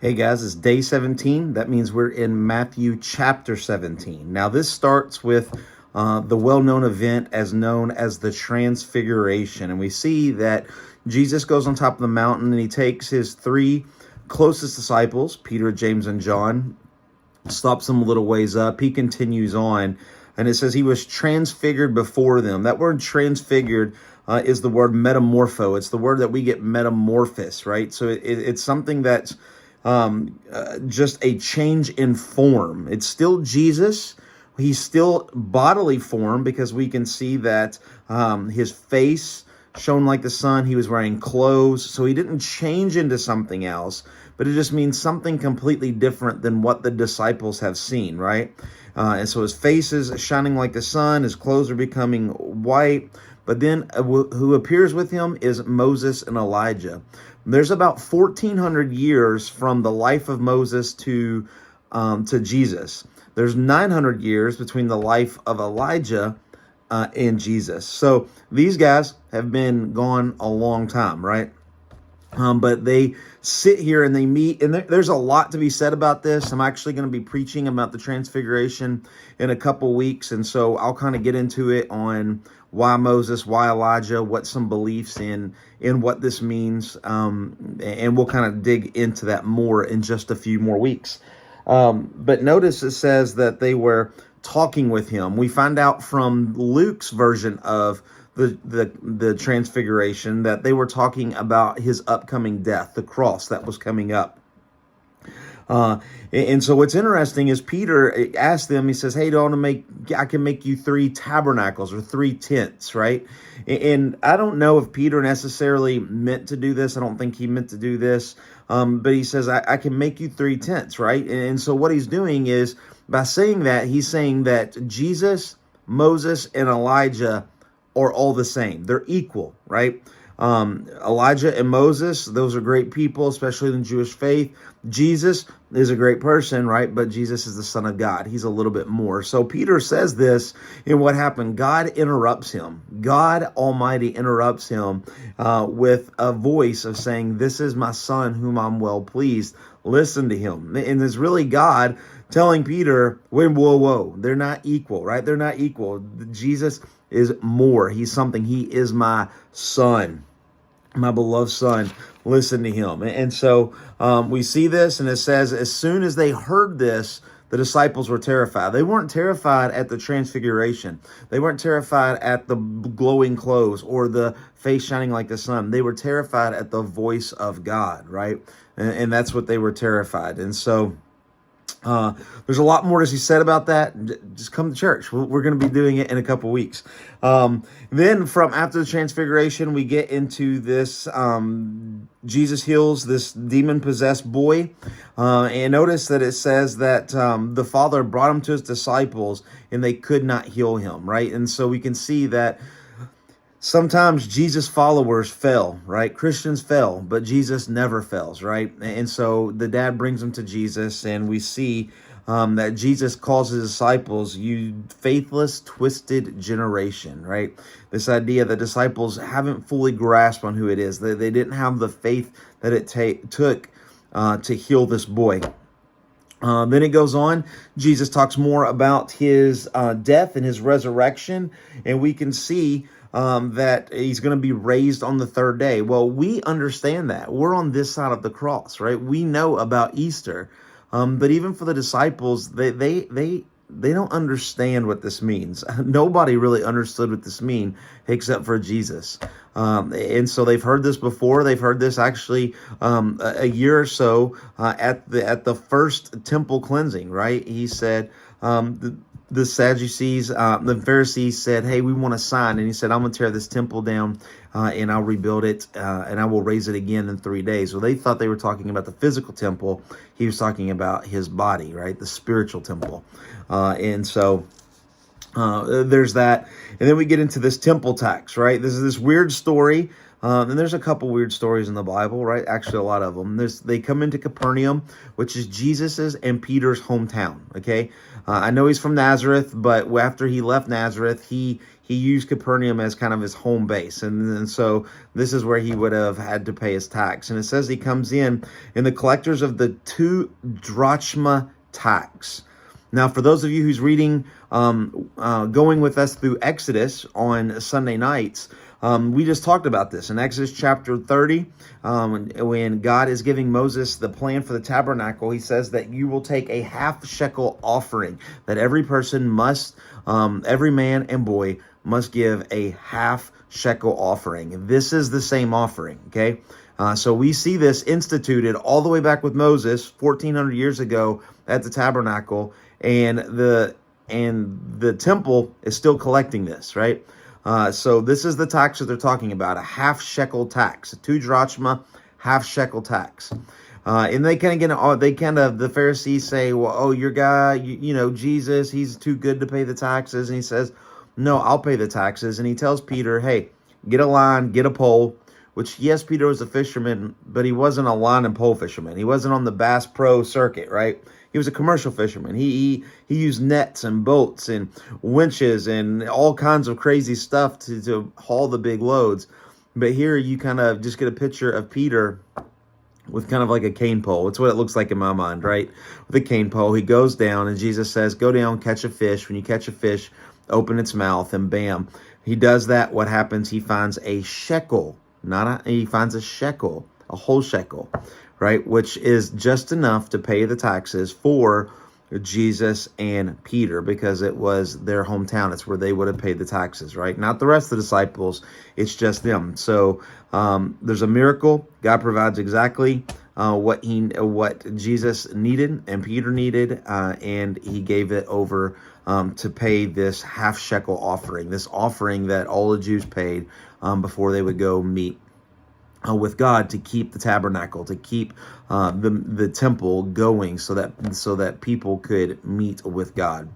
Hey guys, it's day 17. That means we're in Matthew chapter 17. Now, this starts with the well known event as known as the Transfiguration. And we see that Jesus goes on top of the mountain and he takes his three closest disciples, Peter, James, and John, stops them a little ways up. He continues on, and it says he was transfigured before them. That word transfigured is the word metamorpho. It's the word that we get metamorphosis, right? So it's something that's just a change in form. It's still Jesus. He's still bodily form because we can see that his face shone like the sun. He was wearing clothes. So he didn't change into something else, but it just means something completely different than what the disciples have seen, right? And so his face is shining like the sun. His clothes are becoming white. But then who appears with him is Moses and Elijah. There's about 1,400 years from the life of Moses to Jesus. There's 900 years between the life of Elijah and Jesus. So these guys have been gone a long time, right? But they sit here and they meet, and there's a lot to be said about this. I'm actually going to be preaching about the Transfiguration in a couple weeks, and so I'll kind of get into it on why Moses, why Elijah, what some beliefs in what this means, and we'll kind of dig into that more in just a few more weeks. But notice it says that they were talking with him. We find out from Luke's version of the Transfiguration that they were talking about his upcoming death, the cross that was coming up. And so what's interesting is Peter asked them, he says, hey, I can make you 3 tabernacles or 3 tents, right? And I don't know if Peter necessarily meant to do this. I don't think he meant to do this. But he says, I can make you 3 tents, right? And so what he's doing is, by saying that, he's saying that Jesus, Moses, and Elijah are all the same. They're equal, right? Elijah and Moses, those are great people, especially in the Jewish faith. Jesus is a great person, right? But Jesus is the Son of God. He's a little bit more. So Peter says this, and what happened? God interrupts him. God Almighty interrupts him with a voice of saying, this is my son whom I'm well pleased. Listen to him. And it's really God telling Peter, whoa, they're not equal, right? They're not equal. Jesus is more. He's something. He is my son, my beloved son. Listen to him. And so we see this, and it says, as soon as they heard this, the disciples were terrified. They weren't terrified at the Transfiguration. They weren't terrified at the glowing clothes or the face shining like the sun. They were terrified at the voice of God, right? And that's what they were terrified. And so there's a lot more to be said about that. Just come to church. We're going to be doing it in a couple weeks. Then from after the Transfiguration, we get into this, Jesus heals this demon-possessed boy. And notice that it says that the Father brought him to his disciples and they could not heal him, right? And so we can see that sometimes Jesus followers fail, right? Christians fail, but Jesus never fails, right? And so the dad brings him to Jesus, and we see that Jesus calls his disciples, you faithless, twisted generation, right? This idea that disciples haven't fully grasped on who it is. They didn't have the faith that it took to heal this boy. Then it goes on. Jesus talks more about his death and his resurrection, and we can see that he's going to be raised on the 3rd day. Well, we understand that. We're on this side of the cross, right? We know about Easter. But even for the disciples, they don't understand what this means. Nobody really understood what this means except for Jesus. And so they've heard this before. They've heard this actually a year or so at the first temple cleansing, right? He said, the Sadducees, the Pharisees said, hey, we want a sign. And he said, I'm going to tear this temple down and I'll rebuild it and I will raise it again in 3 days. Well, they thought they were talking about the physical temple. He was talking about his body, right? The spiritual temple. And so there's that. And then we get into this temple tax, right? This is this weird story And there's a couple weird stories in the Bible, right? Actually, a lot of them. They come into Capernaum, which is Jesus's and Peter's hometown. Okay, I know he's from Nazareth, but after he left Nazareth, he used Capernaum as kind of his home base, and so this is where he would have had to pay his tax. And it says he comes in the collectors of the 2 drachma tax. Now, for those of you who's reading, going with us through Exodus on Sunday nights, we just talked about this in Exodus chapter 30. When God is giving Moses the plan for the tabernacle, he says that you will take a half shekel offering, that every person must, every man and boy must give a half shekel offering. This is the same offering, okay? So we see this instituted all the way back with Moses 1,400 years ago at the tabernacle, and the temple is still collecting this, right? So this is the tax that they're talking about, a half shekel tax, a 2 drachma, half shekel tax. And they kind of the Pharisees say, well, oh, your guy, Jesus, he's too good to pay the taxes. And he says, no, I'll pay the taxes. And he tells Peter, hey, get a line, get a pole, which, yes, Peter was a fisherman, but he wasn't a line and pole fisherman. He wasn't on the Bass Pro circuit, right? He was a commercial fisherman. He used nets and boats and winches and all kinds of crazy stuff to haul the big loads. But here you kind of just get a picture of Peter with kind of like a cane pole. It's what it looks like in my mind, right? With a cane pole, he goes down, and Jesus says, go down, catch a fish. When you catch a fish, open its mouth, and bam. He does that. What happens? He finds a shekel. He finds a shekel, a whole shekel, right? Which is just enough to pay the taxes for Jesus and Peter, because it was their hometown. It's where they would have paid the taxes, right? Not the rest of the disciples. It's just them. So there's a miracle. God provides exactly what Jesus needed and Peter needed, and he gave it over to pay this half shekel offering, this offering that all the Jews paid before they would go meet with God, to keep the tabernacle, to keep the temple going, so that people could meet with God.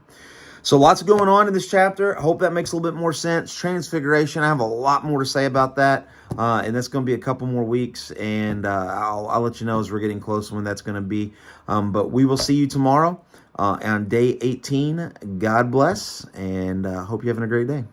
So lots going on in this chapter. I hope that makes a little bit more sense. Transfiguration, I have a lot more to say about that, and that's going to be a couple more weeks, and I'll let you know as we're getting close when that's going to be. But we will see you tomorrow on day 18. God bless, and hope you're having a great day.